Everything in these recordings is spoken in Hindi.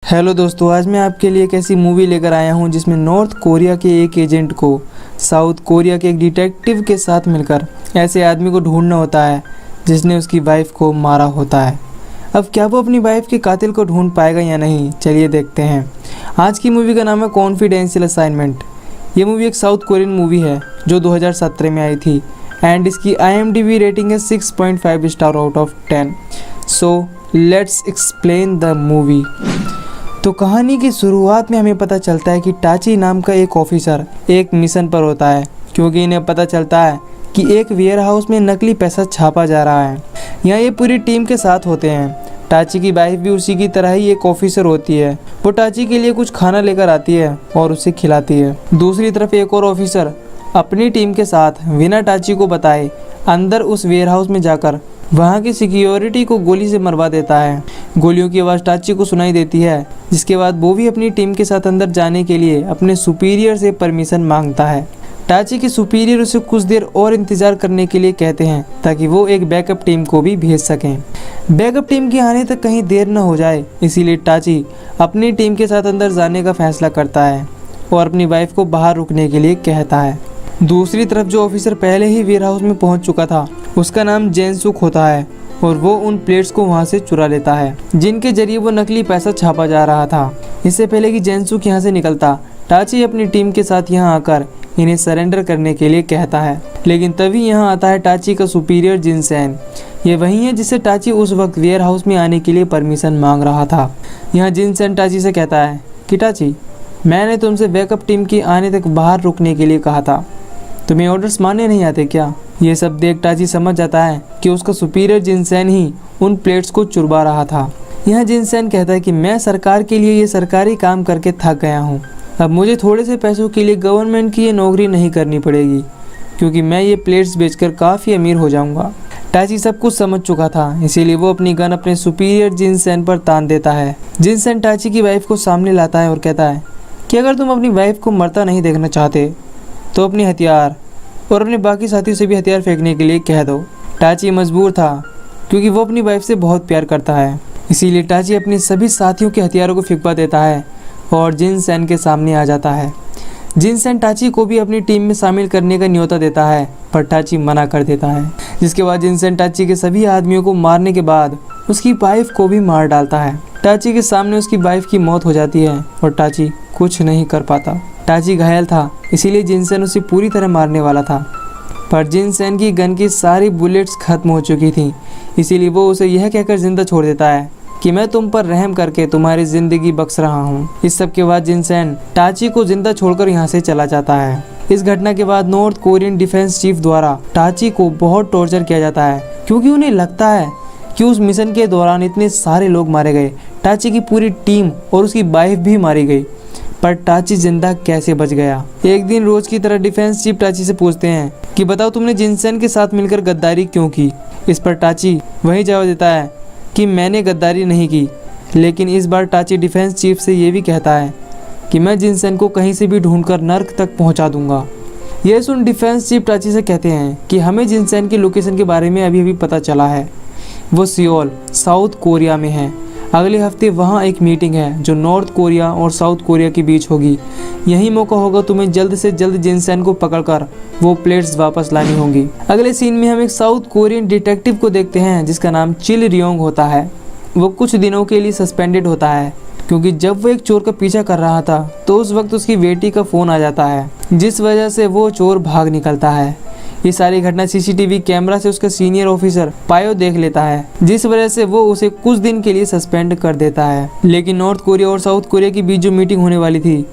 हेलो दोस्तों, आज मैं आपके लिए एक ऐसी मूवी लेकर आया हूं जिसमें नॉर्थ कोरिया के एक एजेंट को साउथ कोरिया के एक डिटेक्टिव के साथ मिलकर ऐसे आदमी को ढूंढना होता है जिसने उसकी वाइफ को मारा होता है। अब क्या वो अपनी वाइफ के कातिल को ढूंढ पाएगा या नहीं, चलिए देखते हैं। आज की मूवी का नाम है कॉन्फिडेंशियल असाइनमेंट। ये मूवी एक साउथ कोरियन मूवी है जो 2017 में आई थी एंड इसकी IMDb रेटिंग है 6.5 star out of 10। So let's explain the movie. तो कहानी की शुरुआत में हमें पता चलता है कि टाची नाम का एक ऑफिसर एक मिशन पर होता है, क्योंकि इन्हें पता चलता है कि एक वेयर हाउस में नकली पैसा छापा जा रहा है। यहाँ ये पूरी टीम के साथ होते हैं। टाची की वाइफ भी उसी की तरह ही एक ऑफिसर होती है। वो टाची के लिए कुछ खाना लेकर आती है और उसे खिलाती है। दूसरी तरफ एक और ऑफिसर अपनी टीम के साथ बिना टाची को बताए अंदर उस वेयर हाउस में जाकर वहाँ की सिक्योरिटी को गोली से मरवा देता है। गोलियों की आवाज़ टाची को सुनाई देती है, जिसके बाद वो भी अपनी टीम के साथ अंदर जाने के लिए अपने सुपीरियर से परमिशन मांगता है। टाची के सुपीरियर उसे कुछ देर और इंतज़ार करने के लिए कहते हैं ताकि वो एक बैकअप टीम को भी भेज सकें। बैकअप टीम के आने तक कहीं देर न हो जाए, इसीलिए टाची अपनी टीम के साथ अंदर जाने का फैसला करता है और अपनी वाइफ को बाहर रुकने के लिए कहता है। दूसरी तरफ जो ऑफिसर पहले ही वेयर हाउस में पहुंच चुका था, उसका नाम जेनसुक होता है और वो उन प्लेट्स को वहां से चुरा लेता है जिनके जरिए वो नकली पैसा छापा जा रहा था। इससे पहले कि जेनसुक यहाँ से निकलता, टाची अपनी टीम के साथ यहाँ आकर इन्हें सरेंडर करने के लिए कहता है। लेकिन तभी यहाँ आता है टाची का सुपीरियर जिनसेन। ये वही है जिससे टाची उस वक्त वेयर हाउस में आने के लिए परमिशन मांग रहा था। यहाँ जिनसेन टाची से कहता है कि टाची, मैंने तुमसे बैकअप टीम के आने तक बाहर रुकने के लिए कहा था, तुम्हें ऑर्डर्स मानने नहीं आते क्या? ये सब देख टाची समझ जाता है कि उसका सुपीरियर जिनसेन ही उन प्लेट्स को चुरवा रहा था। यहाँ जिनसेन कहता है कि मैं सरकार के लिए ये सरकारी काम करके थक गया हूँ। अब मुझे थोड़े से पैसों के लिए गवर्नमेंट की ये नौकरी नहीं करनी पड़ेगी, क्योंकि मैं ये प्लेट्स बेचकर काफ़ी अमीर हो जाऊँगा। टाची सब कुछ समझ चुका था, इसीलिए वो अपनी गन अपने सुपीरियर जिनसेन पर तान देता है। जिनसेन टाची की वाइफ को सामने लाता है और कहता है कि अगर तुम अपनी वाइफ को मरता नहीं देखना चाहते तो अपने हथियार और अपने बाकी साथियों से भी हथियार फेंकने के लिए कह दो। टाची मजबूर था क्योंकि वो अपनी वाइफ से बहुत प्यार करता है, इसीलिए टाची अपने सभी साथियों के हथियारों को फेंकवा देता है और जिनसेन के सामने आ जाता है। जिनसेन टाची को भी अपनी टीम में शामिल करने का न्योता देता है, पर टाची मना कर देता है। जिसके बाद जिनसेन टाची के सभी आदमियों को मारने के बाद उसकी वाइफ को भी मार डालता है। टाची के सामने उसकी वाइफ की मौत हो जाती है और टाची कुछ नहीं कर पाता। टाची घायल था, इसीलिए जिनसेन उसे पूरी तरह मारने वाला था, पर जिनसेन की गन की सारी बुलेट्स खत्म हो चुकी थीं, इसीलिए वो उसे यह कहकर जिंदा छोड़ देता है कि मैं तुम पर रहम करके तुम्हारी ज़िंदगी बख्श रहा हूँ। इस सब के बाद जिनसेन टाची को जिंदा छोड़कर यहाँ से चला जाता है। इस घटना के बाद नॉर्थ कोरियन डिफेंस चीफ द्वारा टाची को बहुत टॉर्चर किया जाता है, क्योंकि उन्हें लगता है कि उस मिशन के दौरान इतने सारे लोग मारे गए, टाची की पूरी टीम और उसकी वाइफ भी मारी गई, पर टाची जिंदा कैसे बच गया। एक दिन रोज की तरह डिफेंस चीफ टाची से पूछते हैं कि बताओ तुमने जिनसेन के साथ मिलकर गद्दारी क्यों की। इस पर टाची वही जवाब देता है कि मैंने गद्दारी नहीं की, लेकिन इस बार टाची डिफेंस चीफ से ये भी कहता है कि मैं जिनसेन को कहीं से भी ढूंढकर नर्क तक पहुंचा दूंगा। यह सुन डिफेंस चीफ टाची से कहते हैं कि हमें जिनसेन की लोकेशन के बारे में अभी पता चला है। वो सियोल साउथ कोरिया में है। अगले हफ्ते वहाँ एक मीटिंग है जो नॉर्थ कोरिया और साउथ कोरिया के बीच होगी। यही मौका होगा तुम्हें जल्द से जल्द जिनसेन को पकड़कर वो प्लेट्स वापस लानी होंगी। अगले सीन में हम एक साउथ कोरियन डिटेक्टिव को देखते हैं जिसका नाम चिल रियोंग होता है। वो कुछ दिनों के लिए सस्पेंडेड होता है, क्योंकि जब वो एक चोर का पीछा कर रहा था तो उस वक्त उसकी बेटी का फ़ोन आ जाता है, जिस वजह से वो चोर भाग निकलता है। ये सारी घटना CCTV कैमरा से उसका सीनियर ऑफिसर पायो देख लेता है, जिस वजह से वो उसे कुछ दिन के लिए सस्पेंड कर देता है। लेकिन नॉर्थ कोरिया और साउथ कोरिया के बीच जो मीटिंग होने वाली थी,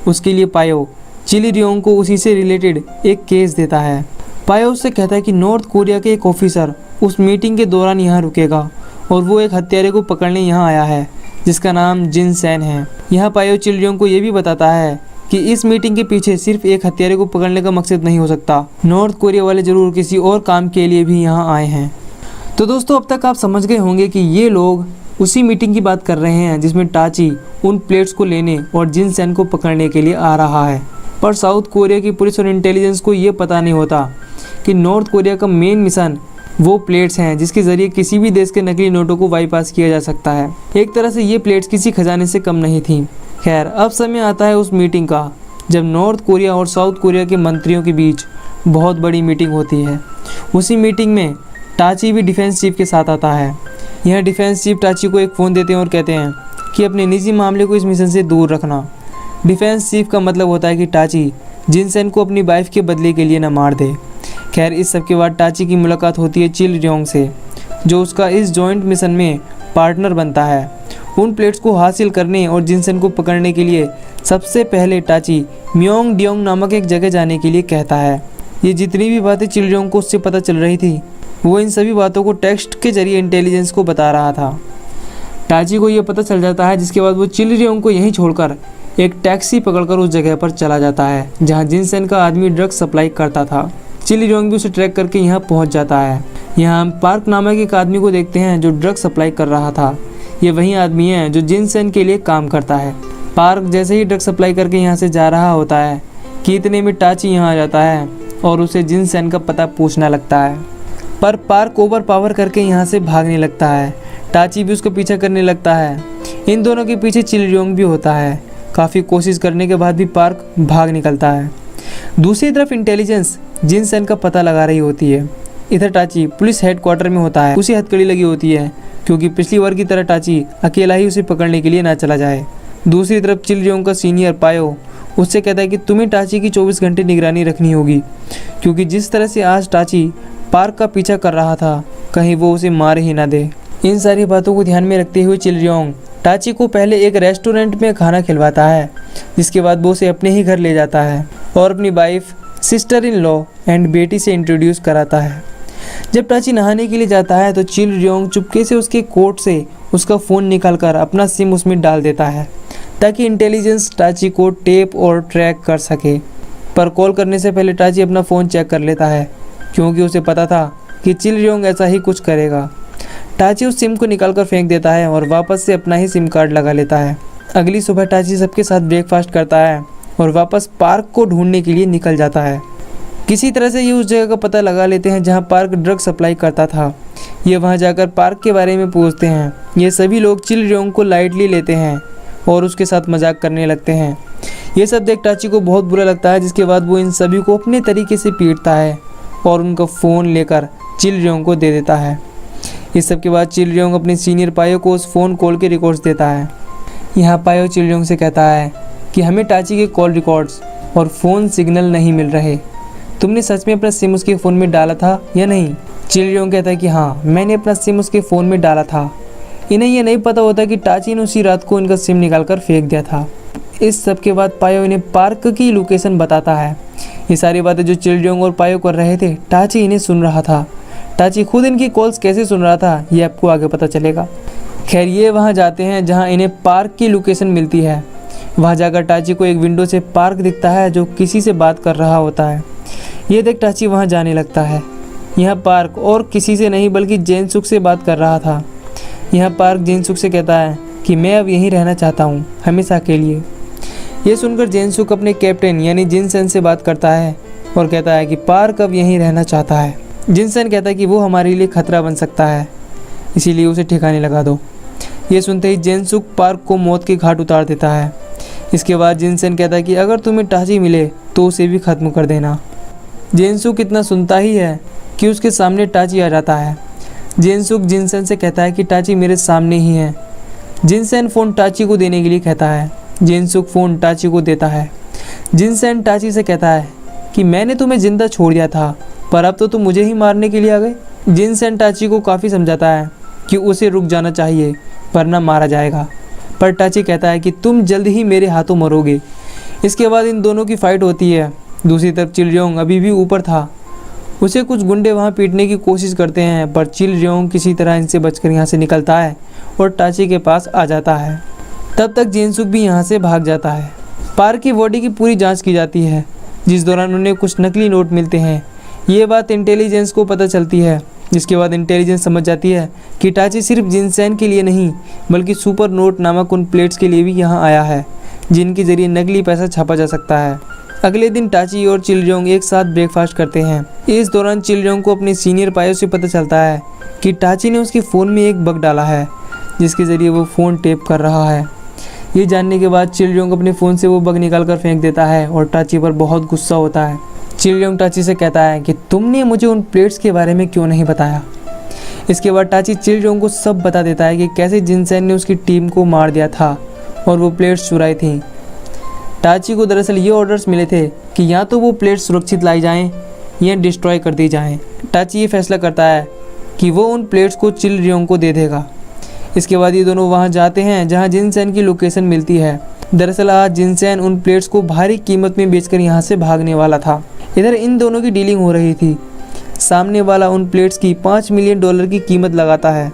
उसके लिए पायो चिली रियोंग को उसी से रिलेटेड एक केस देता है। पायो उससे कहता है कि नॉर्थ कोरिया के एक ऑफिसर उस मीटिंग के दौरान यहाँ रुकेगा और वो एक हत्यारे को पकड़ने यहाँ आया है जिसका नाम जिनसेन है। यहाँ पायो चिल रियोंग को ये भी बताता है कि इस मीटिंग के पीछे सिर्फ एक हत्यारे को पकड़ने का मकसद नहीं हो सकता, नॉर्थ कोरिया वाले जरूर किसी और काम के लिए भी यहाँ आए हैं। तो दोस्तों, अब तक आप समझ गए होंगे कि ये लोग उसी मीटिंग की बात कर रहे हैं जिसमें टाची उन प्लेट्स को लेने और जिनसेन को पकड़ने के लिए आ रहा है। पर साउथ कोरिया की पुलिस और इंटेलिजेंस को ये पता नहीं होता कि नॉर्थ कोरिया का मेन मिशन वो प्लेट्स हैं जिसके ज़रिए किसी भी देश के नकली नोटों को बाईपास किया जा सकता है। एक तरह से ये प्लेट्स किसी खजाने से कम नहीं थी। खैर, अब समय आता है उस मीटिंग का जब नॉर्थ कोरिया और साउथ कोरिया के मंत्रियों के बीच बहुत बड़ी मीटिंग होती है। उसी मीटिंग में टाची भी डिफेंस चीफ के साथ आता है। यह डिफेंस चीफ टाची को एक फ़ोन देते हैं और कहते हैं कि अपने निजी मामले को इस मिशन से दूर रखना। डिफेंस चीफ का मतलब होता है कि टाची जिनसेन को अपनी वाइफ के बदले के लिए न मार दे। खैर, इस सब के बाद टाची की मुलाकात होती है चिल रियोंग से, जो उसका इस जॉइंट मिशन में पार्टनर बनता है। उन प्लेट्स को हासिल करने और जिनसेन को पकड़ने के लिए सबसे पहले टाची म्योंग डियोंग नामक एक जगह जाने के लिए कहता है। ये जितनी भी बातें चिल रियोंग को उससे पता चल रही थी, वो इन सभी बातों को टेक्स्ट के जरिए इंटेलिजेंस को बता रहा था। टाची को ये पता चल जाता है, जिसके बाद वो चिल रियोंग को यहीं छोड़कर एक टैक्सी पकड़कर उस जगह पर चला जाता है जहाँ जिनसेन का आदमी ड्रग्स सप्लाई करता था। चिल रियोंग भी उसे ट्रैक करके यहाँ पहुँच जाता है। यहाँ हम पार्क नामक एक आदमी को देखते हैं जो ड्रग्स सप्लाई कर रहा था। ये वही आदमी है जो जिनसेन के लिए काम करता है। पार्क जैसे ही ड्रग्स सप्लाई करके यहाँ से जा रहा होता है कि इतने में टाची यहाँ आ जाता है और उसे जिनसेन का पता पूछना लगता है, पर पार्क ओवर पावर करके यहाँ से भागने लगता है। टाची भी उसको पीछा करने लगता है। इन दोनों के पीछे चिल रियोंग भी होता है। काफ़ी कोशिश करने के बाद भी पार्क भाग निकलता है। दूसरी तरफ इंटेलिजेंस जिनसेन का पता लगा रही होती है। इधर टाची पुलिस हेडक्वार्टर में होता है। उसी हथकड़ी लगी होती है क्योंकि पिछली बार की तरह टाची अकेला ही उसे पकड़ने के लिए ना चला जाए। दूसरी तरफ चिल रियोंग का सीनियर पायो उससे कहता है कि तुम्हें टाची की 24 घंटे निगरानी रखनी होगी, क्योंकि जिस तरह से आज टाची पार्क का पीछा कर रहा था, कहीं वो उसे मार ही ना दे। इन सारी बातों को ध्यान में रखते हुए चिल रियोंग टाची को पहले एक रेस्टोरेंट में खाना खिलवाता है, जिसके बाद वो उसे अपने ही घर ले जाता है और अपनी wife, sister in law and बेटी से इंट्रोड्यूस कराता है। जब टाची नहाने के लिए जाता है तो चिल रियोंग चुपके से उसके कोट से उसका फ़ोन निकालकर अपना सिम उसमें डाल देता है ताकि इंटेलिजेंस टाची को टेप और ट्रैक कर सके। पर कॉल करने से पहले टाची अपना फ़ोन चेक कर लेता है क्योंकि उसे पता था कि चिल रियोंग ऐसा ही कुछ करेगा। टाची उस सिम को निकालकर फेंक देता है और वापस से अपना ही सिम कार्ड लगा लेता है। अगली सुबह टाची सबके साथ ब्रेकफास्ट करता है और वापस पार्क को ढूंढने के लिए निकल जाता है। किसी तरह से ये उस जगह का पता लगा लेते हैं जहाँ पार्क ड्रग सप्लाई करता था। ये वहाँ जाकर पार्क के बारे में पूछते हैं। ये सभी लोग चिल रियोंग को लाइटली लेते हैं और उसके साथ मजाक करने लगते हैं। ये सब देख टाची को बहुत बुरा लगता है, जिसके बाद वो इन सभी को अपने तरीके से पीटता है और उनका फ़ोन लेकर चिल रियोंग को दे देता है। इस सब के बाद चिल रियोंग अपने सीनियर पायो को उस फ़ोन कॉल के रिकॉर्ड्स देता है। यहाँ पायो चिल रियोंग से कहता है कि हमें टाची के कॉल रिकॉर्ड्स और फ़ोन सिग्नल नहीं मिल रहे। तुमने सच में अपना सिम उसके फ़ोन में डाला था या नहीं? चिल रियोंग कहता है कि हाँ, मैंने अपना सिम उसके फ़ोन में डाला था। इन्हें यह नहीं पता होता कि टाची ने उसी रात को इनका सिम निकालकर फेंक दिया था। इस सब के बाद पायो इन्हें पार्क की लोकेशन बताता है। ये सारी बातें जो चिल रियोंग और पायो कर रहे थे, टाची इन्हें सुन रहा था। टाची खुद इनकी कॉल्स कैसे सुन रहा था, ये आपको आगे पता चलेगा। खैर, ये वहाँ जाते हैं जहाँ इन्हें पार्क की लोकेशन मिलती है। वहाँ जाकर टाची को एक विंडो से पार्क दिखता है जो किसी से बात कर रहा होता है। ये देख टाची वहाँ जाने लगता है। यहाँ पार्क और किसी से नहीं बल्कि जेनसुक से बात कर रहा था। यहाँ पार्क जेनसुक से कहता है कि मैं अब यहीं रहना चाहता हूँ, हमेशा के लिए। ये सुनकर जेनसुक अपने कैप्टन यानी जिनसेन से बात करता है और कहता है कि पार्क अब यहीं रहना चाहता है। जिनसेन कहता है कि वो हमारे लिए खतरा बन सकता है, इसीलिए उसे ठिकाने लगा दो। ये सुनते ही जेनसुक पार्क को मौत के घाट उतार देता है। इसके बाद जिनसेन कहता है कि अगर तुम्हें टाची मिले तो उसे भी ख़त्म कर देना। जेनसुक इतना सुनता ही है कि उसके सामने टाची आ जाता है। जेनसुक जिनसेन से कहता है कि टाची मेरे सामने ही है। जिनसेन फ़ोन टाची को देने के लिए कहता है। जेनसुक फ़ोन टाची को देता है। जिनसेन टाची से कहता है कि मैंने तुम्हें ज़िंदा छोड़ दिया था, पर अब तो तुम मुझे ही मारने के लिए आ गए। जिनसेन टाची को काफ़ी समझाता है कि उसे रुक जाना चाहिए वरना मारा जाएगा, पर टाची कहता है कि तुम जल्द ही मेरे हाथों मरोगे। इसके बाद इन दोनों की फ़ाइट होती है। दूसरी तरफ चिल रियोंग अभी भी ऊपर था। उसे कुछ गुंडे वहाँ पीटने की कोशिश करते हैं, पर चिल रियोंग किसी तरह इनसे बचकर यहाँ से निकलता है और टाची के पास आ जाता है। तब तक जेनसुक भी यहाँ से भाग जाता है। पार्क की बॉडी की पूरी जांच की जाती है, जिस दौरान उन्हें कुछ नकली नोट मिलते हैं। ये बात इंटेलिजेंस को पता चलती है, जिसके बाद इंटेलिजेंस समझ जाती है कि टाची सिर्फ जिनसेन के लिए नहीं बल्कि सुपर नोट नामक उन प्लेट्स के लिए भी यहाँ आया है, जिनके ज़रिए नकली पैसा छापा जा सकता है। अगले दिन टाची और चिलजोंग एक साथ ब्रेकफास्ट करते हैं। इस दौरान चिलजोंग को अपने सीनियर पायो से पता चलता है कि टाची ने उसके फ़ोन में एक बग डाला है जिसके ज़रिए वो फ़ोन टेप कर रहा है। ये जानने के बाद चिलजोंग अपने फ़ोन से वो बग निकाल कर फेंक देता है और टाची पर बहुत गुस्सा होता है। चिलजोंग टाची से कहता है कि तुमने मुझे उन प्लेट्स के बारे में क्यों नहीं बताया। इसके बाद टाची चिलजोंग को सब बता देता है कि कैसे जिनसेन ने उसकी टीम को मार दिया था और वो प्लेट्स चुराई थी। टाची को दरअसल ये ऑर्डर्स मिले थे कि या तो वो प्लेट्स सुरक्षित लाई जाएं या डिस्ट्रॉय कर दी जाएं। टाची ये फैसला करता है कि वो उन प्लेट्स को चिलजोंग को दे देगा। इसके बाद ये दोनों वहाँ जाते हैं जहाँ जिनसेन की लोकेशन मिलती है। दरअसल आज जिनसेन उन प्लेट्स को भारी कीमत में बेचकर यहाँ से भागने वाला था। इधर इन दोनों की डीलिंग हो रही थी। सामने वाला उन प्लेट्स की $5 मिलियन की कीमत लगाता है।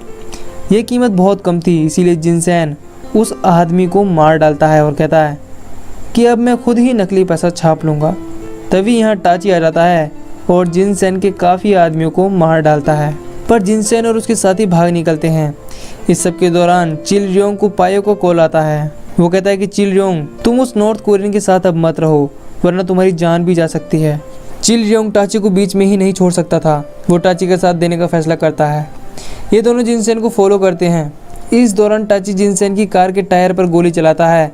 ये कीमत बहुत कम थी, इसीलिए जिनसेन उस आदमी को मार डालता है और कहता है कि अब मैं खुद ही नकली पैसा छाप लूँगा। तभी यहाँ टाची आ जाता है और जिनसेन के काफ़ी आदमियों को मार डालता है, पर जिनसेन और उसके साथी भाग निकलते हैं। इस सब के दौरान चिलजोंग को पायो को कॉल आता है। वो कहता है कि चिलजोंग तुम उस नॉर्थ कोरियन के साथ अब मत रहो वरना तुम्हारी जान भी जा सकती है। चिलजोंग टाची को बीच में ही नहीं छोड़ सकता था। वो टाची का साथ देने का फैसला करता है। ये दोनों जिनसेन को फॉलो करते हैं। इस दौरान टाची जिनसेन की कार के टायर पर गोली चलाता है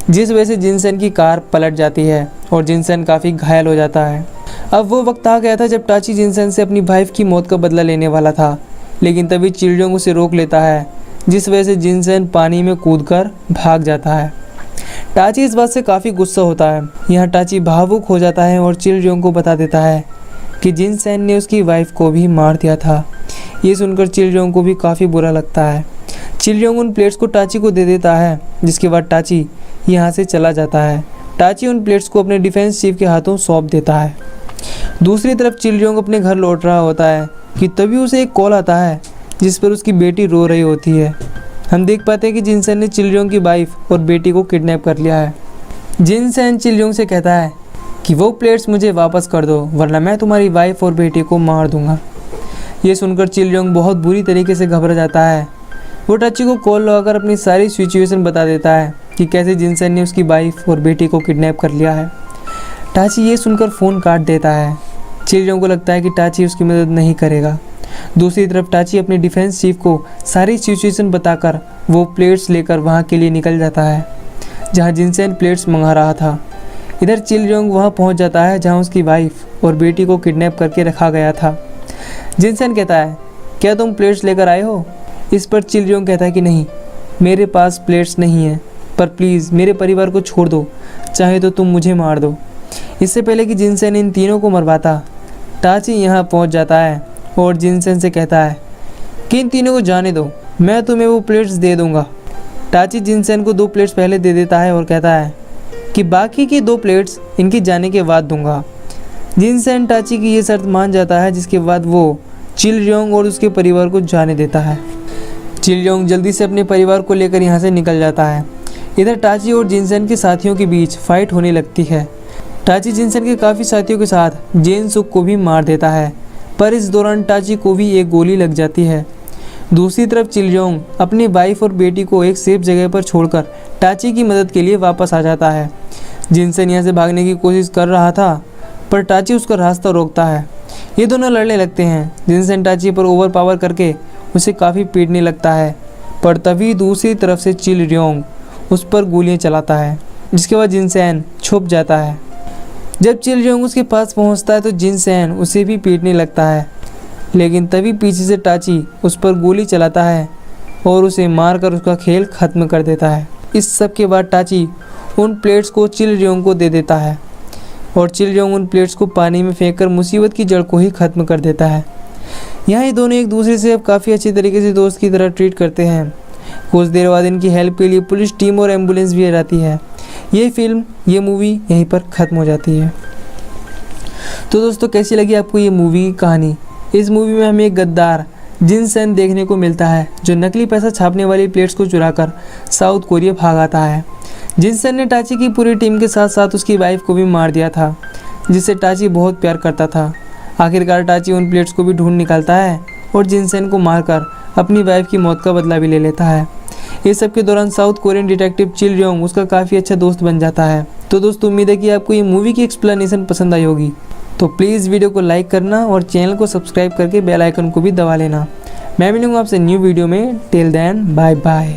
जिस वजह से जिनसेन की कार पलट जाती है और जिनसेन काफ़ी घायल हो जाता है। अब वो वक्त आ गया था जब टाची जिनसेन से अपनी वाइफ की मौत का बदला लेने वाला था, लेकिन तभी चिलजोंग उसे रोक लेता है जिस वजह से जिनसेन पानी में कूदकर भाग जाता है। टाची इस बात से काफ़ी गुस्सा होता है। यहाँ टाची भावुक हो जाता है और चिलजोंग को बता देता है कि जिनसेन ने उसकी वाइफ को भी मार दिया था। ये सुनकर चिलजोंग को भी काफ़ी बुरा लगता है। चिलजोंग उन प्लेट्स को टाची को दे देता है जिसके बाद टाची यहाँ से चला जाता है। टाची उन प्लेट्स को अपने डिफेंस चीफ के हाथों सौंप देता है। दूसरी तरफ चिलजोंग अपने घर लौट रहा होता है कि तभी उसे एक कॉल आता है जिस पर उसकी बेटी रो रही होती है। हम देख पाते हैं कि जिनसेन ने चिलजोंग की वाइफ और बेटी को किडनैप कर लिया है। जिनसेन चिलजोंग से कहता है कि वो प्लेट्स मुझे वापस कर दो वरना मैं तुम्हारी वाइफ और बेटी को मार दूंगा। ये सुनकर चिलजोंग बहुत बुरी तरीके से घबरा जाता है। वो टाची को कॉल लगाकर अपनी सारी सिचुएशन बता देता है कि कैसे जिनसेन ने उसकी वाइफ और बेटी को किडनैप कर लिया है। टाची ये सुनकर फ़ोन काट देता है। चिलजोंग को लगता है कि टाची उसकी मदद नहीं करेगा। दूसरी तरफ टाची अपने डिफेंस चीफ को सारी सिचुएशन बताकर वो प्लेट्स लेकर वहाँ के लिए निकल जाता है जहाँ जिनसेन प्लेट्स मंगा रहा था। इधर चिलजोंग वहाँ पहुँच जाता है जहाँ उसकी वाइफ और बेटी को किडनैप करके रखा गया था। जिनसेन कहता है क्या तुम प्लेट्स लेकर आए हो? इस पर चिलजोंग कहता है कि नहीं, मेरे पास प्लेट्स नहीं है, पर प्लीज़ मेरे परिवार को छोड़ दो, चाहे तो तुम मुझे मार दो। इससे पहले कि जिनसेन इन तीनों को मरवाता, टाची यहाँ पहुँच जाता है और जिनसेन से कहता है कि इन तीनों को जाने दो, मैं तुम्हें वो प्लेट्स दे दूँगा। टाची जिनसेन को 2 प्लेट्स पहले दे देता है और कहता है कि बाकी की 2 प्लेट्स इनकी जाने के बाद दूँगा। जिनसेन टाची की ये शर्त मान जाता है जिसके बाद वो चिलजोंग और उसके परिवार को जाने देता है। चिलजोंग जल्दी से अपने परिवार को लेकर यहाँ से निकल जाता है। इधर टाची और जिनसेन के साथियों के बीच फाइट होने लगती है। टाची जिनसेन के काफ़ी साथियों के साथ जेन सुक को भी मार देता है, पर इस दौरान टाची को भी एक गोली लग जाती है। दूसरी तरफ चिलजोंग अपनी वाइफ और बेटी को एक सेफ जगह पर छोड़कर टाची की मदद के लिए वापस आ जाता है। जिनसेन यहाँ से भागने की कोशिश कर रहा था पर टाची उसका रास्ता रोकता है। ये दोनों लड़ने लगते हैं। जिनसेन टाची पर ओवर पावर करके उसे काफ़ी पीटने लगता है, पर तभी दूसरी तरफ से चिलजोंग उस पर गोलियां चलाता है जिसके बाद जिनसेन छुप जाता है। जब चिलजोंग उसके पास पहुंचता है तो जिनसेन उसे भी पीटने लगता है, लेकिन तभी पीछे से टाची उस पर गोली चलाता है और उसे मारकर उसका खेल ख़त्म कर देता है। इस सब के बाद टाची उन प्लेट्स को चिलजोंग को दे देता है और चिलजोंग उन प्लेट्स को पानी में फेंककर मुसीबत की जड़ को ही ख़त्म कर देता है। यहाँ ये दोनों एक दूसरे से अब काफ़ी अच्छी तरीके से दोस्त की तरह ट्रीट करते हैं। कुछ देर बाद इनकी हेल्प के लिए पुलिस टीम और एम्बुलेंस भी आ जाती है। ये मूवी यहीं पर ख़त्म हो जाती है। तो दोस्तों कैसी लगी आपको ये मूवी की कहानी? इस मूवी में हमें एक गद्दार जिनसेन देखने को मिलता है जो नकली पैसा छापने वाली प्लेट्स को चुराकर साउथ कोरिया भाग आता है। जिनसेन ने टाची की पूरी टीम के साथ साथ उसकी वाइफ को भी मार दिया था जिससे टाची बहुत प्यार करता था। आखिरकार टाची उन प्लेट्स को भी ढूंढ निकालता है और जिनसेन को मारकर अपनी वाइफ की मौत का बदला भी ले लेता है। इस सब के दौरान साउथ कोरियन डिटेक्टिव चिल रियोंग उसका काफ़ी अच्छा दोस्त बन जाता है। तो दोस्तों उम्मीद है कि आपको ये मूवी की एक्सप्लेनेशन पसंद आई होगी। तो प्लीज़ वीडियो को लाइक करना और चैनल को सब्सक्राइब करके बेल आइकन को भी दबा लेना। मैं मिलूंगा आपसे न्यू वीडियो में। Till then bye bye.